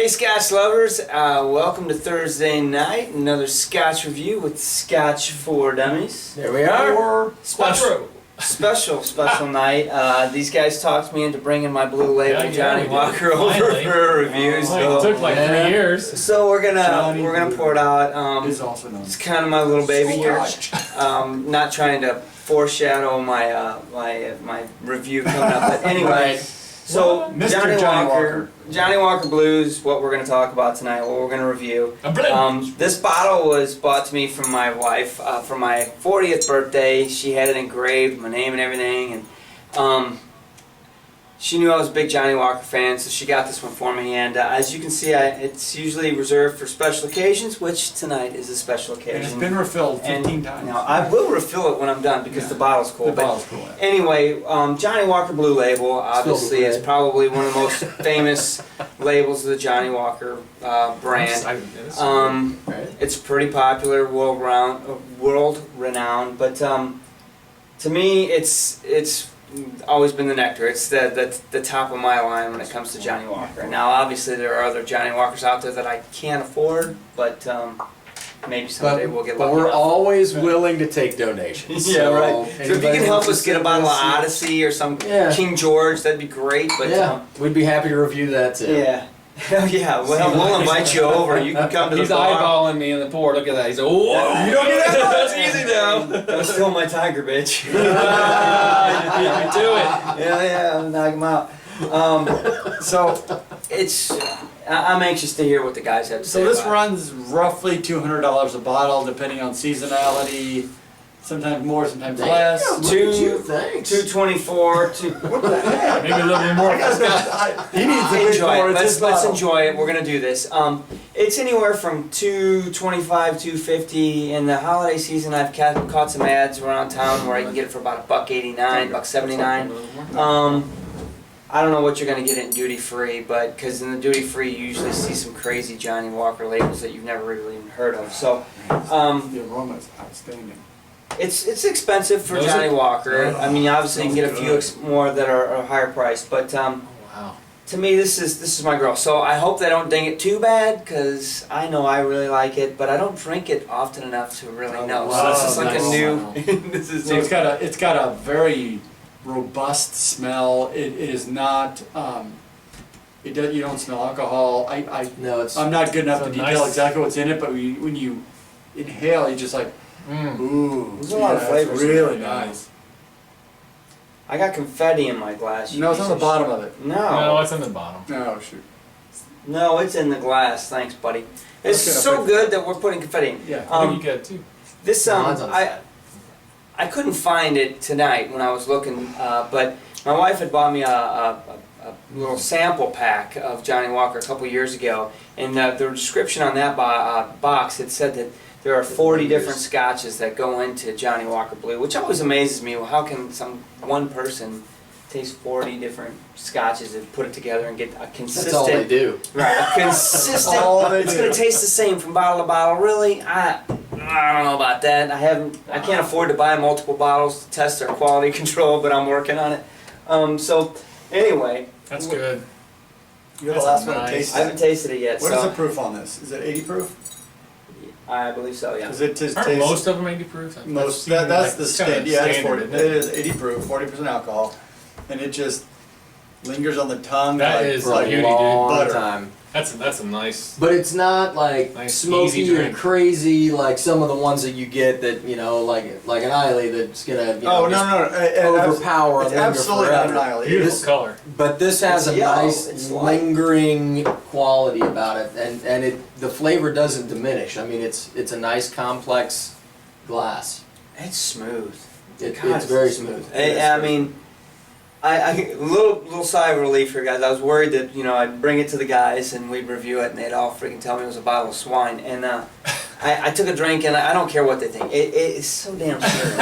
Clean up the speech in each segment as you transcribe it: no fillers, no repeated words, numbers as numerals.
Hey Scotch lovers, welcome to Thursday night, another Scotch review with Scotch for Dummies. There we are. Special night. These guys talked me into bringing my blue label Johnnie Walker over for a review. So, it took like 3 years. So we're gonna pour it out. It's kind of my little baby here. Not trying to foreshadow my my review coming up, but anyway. So Johnnie Walker Blues, what we're going to talk about tonight, what we're going to review. This bottle was bought to me from my wife for my 40th birthday. She had it engraved, my name and everything, and she knew I was a big Johnnie Walker fan, so she got this one for me. And as you can see, it's usually reserved for special occasions, which tonight is a special occasion. And it's been refilled 15 times. Now, I will refill it when I'm done because the bottle's cool. Anyway, Johnnie Walker Blue Label, obviously, is probably one of the most famous labels of the Johnnie Walker brand. It's pretty popular, world renowned, but to me, it's always been the nectar. It's the top of my line when it comes to Johnnie Walker. Now, obviously, there are other Johnnie Walkers out there that I can't afford, but maybe someday we'll get lucky. But we're always willing to take donations. Yeah, right. So if you can help us get a bottle of Odyssey or some King George, that'd be great. But we'd be happy to review that too. Yeah. Hell yeah, well, we'll invite you over. You can come to the bar. He's eyeballing me in the pour. Look at that. He's like, whoa! You don't get that much. It's easy now. Don't steal my tiger, bitch. You beat me to it. Yeah, I'll knock him out. So, I'm anxious to hear what the guys have to say. So this about runs roughly $200 a bottle, depending on seasonality. Sometimes more, sometimes less. $224. What the heck? Maybe a little bit more. He needs to enjoy it. Let's enjoy it. We're gonna do this. It's anywhere from $225, $250. In the holiday season, I've caught some ads around town where I can get it for about $1.89, $1.79. I don't know what you're gonna get in duty free, but because in the duty free you usually see some crazy Johnnie Walker labels that you've never really even heard of. So the aroma is outstanding. It's expensive for Johnnie Walker. I mean, obviously you can get a few more that are higher priced, but to me this is my girl. So I hope they don't ding it too bad, because I know I really like it, but I don't drink it often enough to really know. So this is like a new. This is new. It's got a very robust smell. It is not. You don't smell alcohol. I'm not good enough to detail exactly what's in it, but when you inhale, you just like. Ooh, there's a lot of flavors. Really nice. I got confetti in my glass. No, it's on the bottom of it. No, it's on the bottom. No, shoot. No, it's in the glass. Thanks, buddy. It's so good that we're putting confetti in. Yeah, you get too. This I couldn't find it tonight when I was looking, but my wife had bought me a little sample pack of Johnnie Walker a couple years ago, and the description on that box, it said that there are 40 different scotches that go into Johnnie Walker Blue, which always amazes me. Well, how can one person taste 40 different scotches and put it together and get a consistent... That's all they do. Right, a consistent... It's going to taste the same from bottle to bottle. Really? I don't know about that. I can't afford to buy multiple bottles to test their quality control, but I'm working on it. So, anyway... That's good. You're the last one to taste it. I haven't tasted it yet. What is the proof on this? Is it 80 proof? I believe so, yeah. Aren't most of them 80 proof? That's the standard. Yeah, it's 40. It is 80 proof, 40% alcohol, and it just lingers on the tongue. That is for a beauty, long dude. time. That's a nice. But it's not like smoky or crazy like some of the ones that you get that like an Islay that's gonna overpower and linger absolutely forever. not an Islay. Beautiful color. But this has a nice lingering quality about it, and the flavor doesn't diminish. I mean, it's a nice complex glass. It's smooth. It's very smooth. I mean. A little sigh of relief here, guys. I was worried that I'd bring it to the guys and we'd review it and they'd all freaking tell me it was a bottle of swine. And I took a drink and I don't care what they think. It's so damn smooth.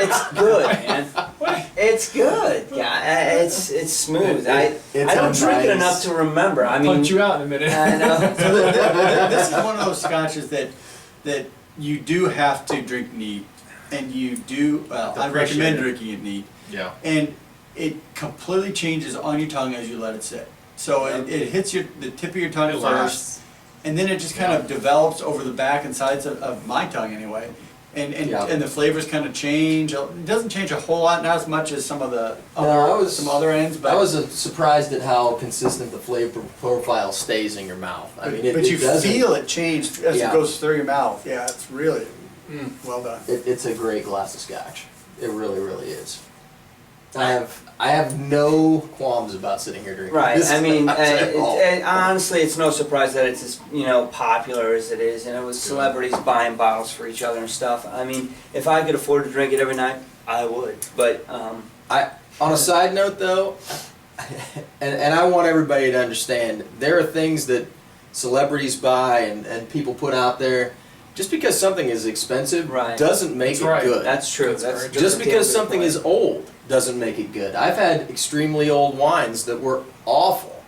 It's good, man. It's good. Yeah, it's smooth. I don't drink it enough to remember. I mean, punch you out in a minute. I know. This is one of those scotches that you do have to drink neat, and you do. I recommend drinking it neat. Yeah. And it completely changes on your tongue as you let it sit. So it hits the tip of your tongue It first, lasts. and then it just kind of develops over the back and sides of my tongue anyway. And the flavors kind of change. It doesn't change a whole lot, not as much as some of the some other ends. But I was surprised at how consistent the flavor profile stays in your mouth. I mean, but you doesn't- feel it change as Yeah. it goes through your mouth. Yeah, it's really well done. It's a great glass of scotch. It really, really is. I have no qualms about sitting here drinking. Right. this I mean, scotch at all. honestly, it's no surprise that it's as popular as it is, and it was celebrities buying bottles for each other and stuff. I mean, if I could afford to drink it every night, I would. But On a side note, though, and I want everybody to understand, there are things that celebrities buy and people put out there. Just because something is expensive Right. doesn't make That's it right. good. that's true. That's That's very Just a because damn good something point. is old doesn't make it good. I've had extremely old wines that were awful.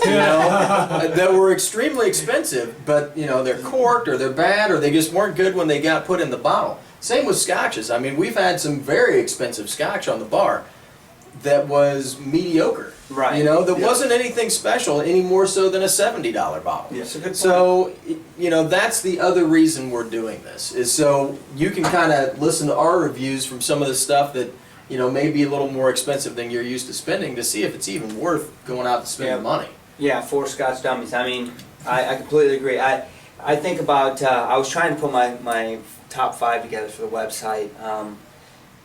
You know, that were extremely expensive, but they're corked or they're bad or they just weren't good when they got put in the bottle. Same with scotches. I mean, we've had some very expensive scotch on the bar that was mediocre. Right. That wasn't anything special any more so than a $70 bottle. Yes, a good point. So, that's the other reason we're doing this, is so you can kind of listen to our reviews from some of the stuff that, may be a little more expensive than you're used to spending to see if it's even worth going out to spend the money. Yeah, 4 Scotch Dummies. I mean, I completely agree. I think about, I was trying to put my top 5 together for the website.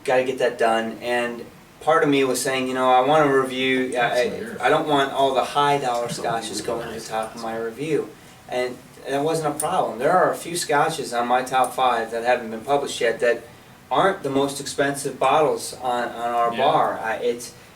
Got to get that done. And part of me was saying, I want to review, I don't want all the high dollar scotches going to the top of my review. And that wasn't a problem. There are a few scotches on my top 5 that haven't been published yet that aren't the most expensive bottles on our bar.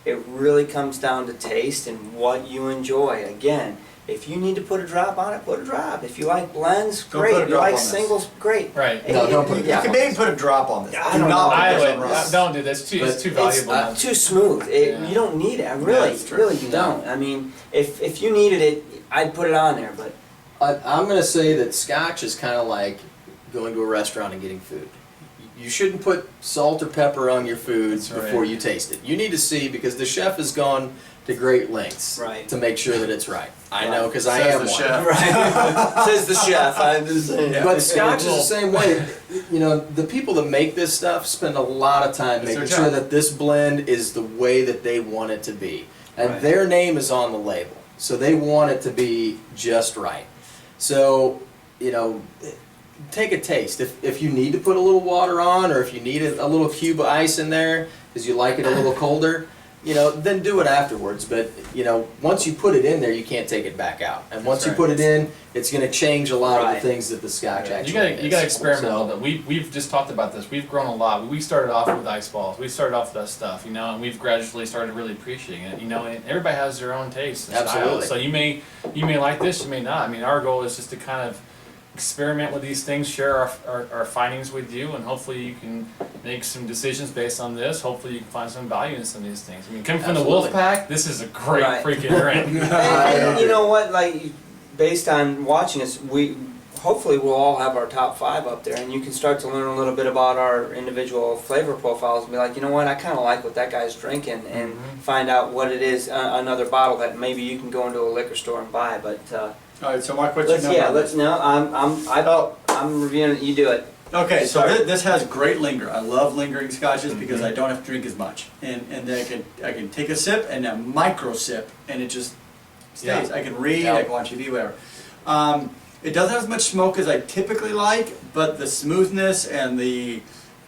It really comes down to taste and what you enjoy. Again, if you need to put a drop on it, put a drop. If you like blends, Don't great. put a If you drop like on this. singles, great. Right. No, don't put a You drop can on maybe put a drop on this. I Do don't not know. put I this on would. this. Don't do this. It's But too It's valuable. too smooth. Yeah. You don't need it. Really, that's true. really, you don't. I mean, if you needed it, I'd put it on there. But I'm going to say that scotch is kind of like going to a restaurant and getting food. You shouldn't put salt or pepper on your food That's right. before you taste it. You need to see, because the chef has gone to great lengths Right. to make sure that it's right. I know, because I Says am the one. chef. right, says the chef. I'm just saying. Yeah. But scotch is the same way. The people that make this stuff spend a lot of time It's making their sure job. that this blend is the way that they want it to be. And Right. their name is on the label. So they want it to be just right. So, take a taste. If you need to put a little water on, or if you need a little cube of ice in there because you like it a little colder, then do it afterwards. But once you put it in there, you can't take it back out. And once you right. put it in, it's going to change a lot of Right. the things that the scotch actually You gotta is. experiment So- a little bit. We've just talked about this. We've grown a lot. We started off with ice balls. We started off with that stuff, and we've gradually started really appreciating it. And everybody has their own taste and Absolutely. style. So you may like this, you may not. I mean, our goal is just to kind of experiment with these things, share our findings with you, and hopefully you can make some decisions based on this. Hopefully you can find some value in some of these things. I mean, coming from the Absolutely. wolf pack, this is a great Right. freaking drink. And you know what? Like, based on watching us, hopefully we'll all have our top 5 up there, and you can start to learn a little bit about our individual flavor profiles and be like, you know what? I kind of like what that guy's drinking, and find out what it is. Another bottle that maybe you can go into a liquor store and buy. But All right, so my question I'm reviewing it. You do it. Okay, so Sorry. this has great linger. I love lingering scotches because I don't have to drink as much, and then I can take a sip and a micro sip, and it just stays. Yeah. I can read, Yeah. I can watch TV, whatever. It doesn't have as much smoke as I typically like, but the smoothness and the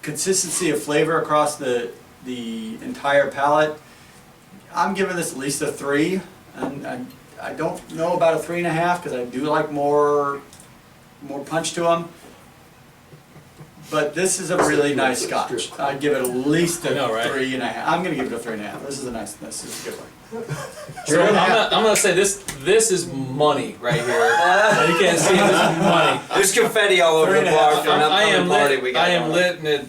consistency of flavor across the entire palate, I'm giving this at least a 3, and I don't know about a 3.5 because I do like more punch to them. But this is a really nice scotch. I'd give it at least a I know, right? 3.5. I'm gonna give it a 3.5. This is a good one. So I'm gonna say this is money right here. You can't see it, this is money. There's confetti all over the bar for an I am upcoming party we lit. got. I am going. lit, and it.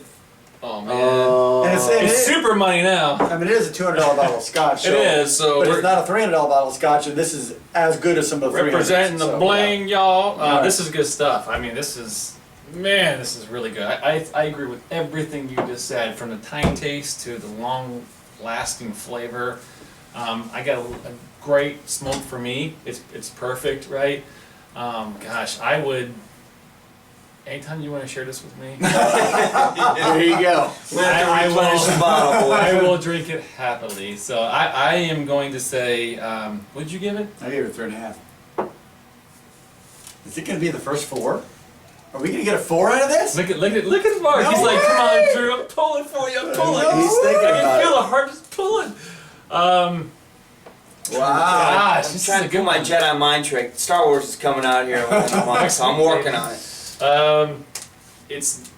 Oh man, And it's super money now. I mean, it is a $200 bottle of scotch. It is. So But we're it's not a $300 bottle of scotch, and this is as good as some of the 300s. representing the so, bling, y'all. Alright. This is good stuff. I mean, this is really good. I agree with everything you just said, from the tine taste to the long-lasting flavor. I got a great smoke for me. It's perfect, right? Gosh, I would. Anytime you want to share this with me, There you go. I replenish the bottle, boy. I will drink it happily. So I am going to say, what'd you give it? I gave it 3.5. Is it going to be the first 4? Are we going to get a 4 out of this? Look at Mark. No He's like, way! come on, Drew, I'm pulling for you. I'm pulling. He's thinking I about can feel it. the heart just pulling. Wow. Gosh, I'm this trying is to a do good my one. Jedi mind trick. Star Wars is coming out here in a month, so I'm working on it. It's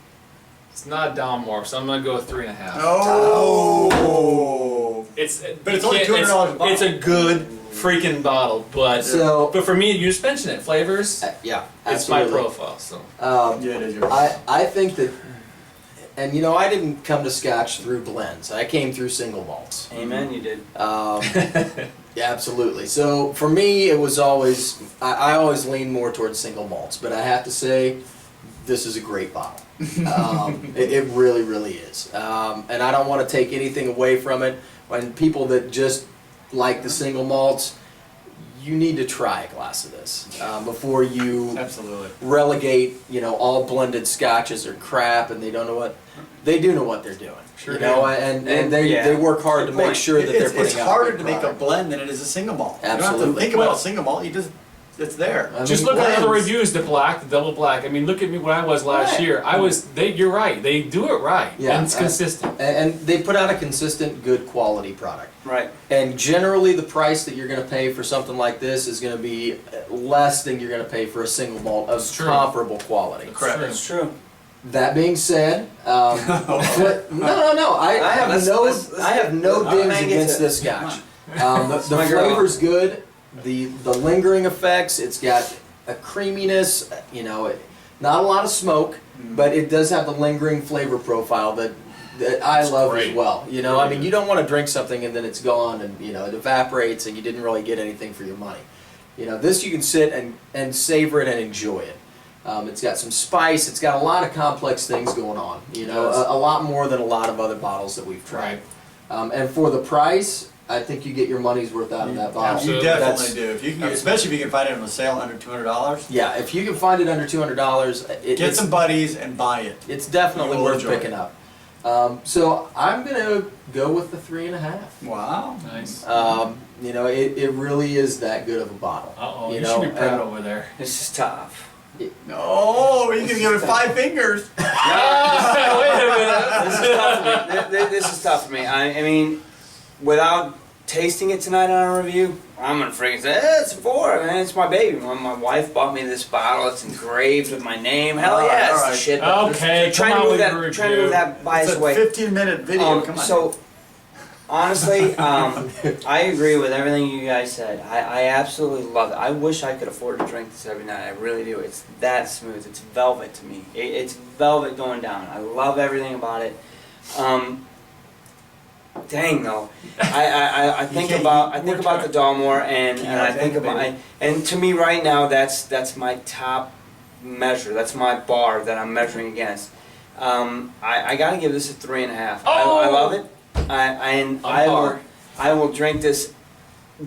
not Dalmore, so I'm gonna go with 3.5. Oh. But it's only $200 a bottle. It's a good freaking bottle, but So- but for me, you just mentioned it. Flavors. Yeah, It's my absolutely. profile. So Yeah, it is yours. I think that, and you know, I didn't come to Scotch through blends. I came through single malts. Amen, you did. Yeah, absolutely. So for me, it was always, I always lean more towards single malts, but I have to say, this is a great bottle. It really, really is. And I don't want to take anything away from it. When people that just like the single malts, you need to try a glass of this before you Absolutely. relegate, you know, all blended scotches are crap and they don't know what, they do know what they're doing. Sure you know, do. and they, Yeah. they work hard Good to make point. sure that they're putting It's out harder good to make a product. blend than it is a single malt. You don't have to Absolutely. think about Well- a single malt. You just, it's there. I just mean, look at the blends. reviews. The black, the double black. I mean, look at me when I was last Right. year. You're right. They do it right. Yeah, And it's consistent. and they put out a consistent, good quality product. Right. And generally, the price that you're going to pay for something like this is going to be less than you're going to pay for a single malt of It's true. comparable quality. Correct. True. That's true. That being said, no. I have let's- no, let's I have no get- dings let's get against to- this Scotch. The my girl. flavor's good. The lingering effects. It's got a creaminess. You know, not a lot of smoke, but it does have the lingering flavor profile that I It's love great. as well. You know, I mean, you don't want to drink something and then it's gone and you know it evaporates and you didn't really get anything for your money. You know, this you can sit and savor it and enjoy it. It's got some spice. It's got a lot of complex things going on. You know, Yes. a lot more than a lot of other bottles that we've tried. Right. And for the price, I think you get your money's worth out of that bottle. Absolutely. You definitely That's- do. If you can, especially if you can find it on a sale under $200. Yeah, if you can find it under $200, Get some buddies and buy it. it's definitely You will worth enjoy picking it. up. So I'm gonna go with the 3.5. Wow. Nice. You know, it really is that good of a bottle. Uh-oh, you know, should be proud and- over there. This is tough. No, you can give it 5 fingers. Wait a minute. This is tough for me. This is tough for me. I mean, without tasting it tonight on a review, I'm gonna freaking say, it's a 4, man. It's my baby. My wife bought me this bottle. It's engraved with my name. Hell All right, yeah, it's all the right. shit. But Okay, trying come to on move with that, your trying to move review. that bias It's a away. 15-minute video. Come on. So, honestly, I agree with everything you guys said. I absolutely love it. I wish I could afford to drink this every night. I really do. It's that smooth. It's velvet to me. It's velvet going down. I love everything about it. Dang though, I think can't- about we're the Dalmore and Yeah, I think about baby. and to me right now that's my top measure. That's my bar that I'm measuring against. I gotta give this a 3.5. I love it. I will drink this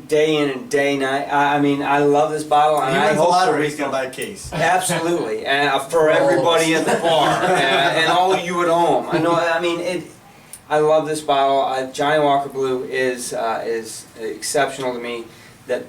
day in and day night. I mean, I love this bottle, and He I wins the hope to lottery, he's refill. going to buy a case. Absolutely, and for everybody at the bar, and all of you at home. I know. I mean, I love this bottle. Johnnie Walker Blue is exceptional to me. That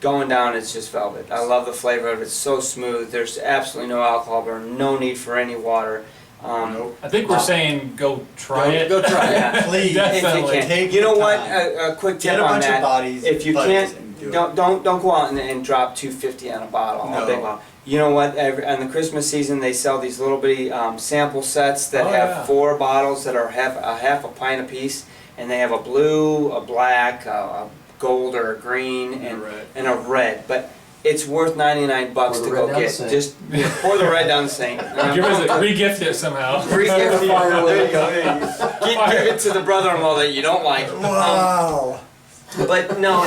going down, it's just velvet. I love the flavor of it. It's so smooth. There's absolutely no alcohol burn. No need for any water. Nope. I think we're saying go try it. Go try it. Yeah. Please. Definitely. If you Take can. You know the what? time. A quick Get tip a on bunch that. of bodies. If you buddies, can't, and do it. don't go out and drop $250 on a bottle, No. a big bottle. You know what? On the Christmas season, they sell these little bitty sample sets that Oh, have yeah. 4 bottles that are half a pint apiece, and they have a blue, a black, a gold or a green, and a red. But it's worth $99 Pour to the go red down get. the sink. Just pour the red down the sink. Give us re-gift it somehow. Re-gift it. Fire There you with go. There you go. Give it to the brother-in-law that you don't like. Wow. But no,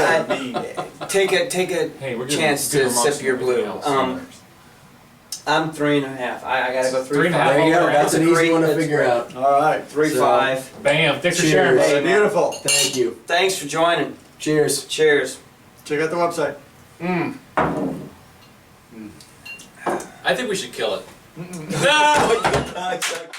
take a Hey, we're chance good to remarks sip your and blue. everything else. I'm 3.5. I gotta go 3.5. 3.5. There you go. That's an easy one to That's figure great. out. All right. 3.5. Bam. Thanks for Cheers. sharing, Hey, brother. man. Beautiful. Thank you. Thanks for joining. Cheers. Cheers. Check out the website. I think we should kill it. No!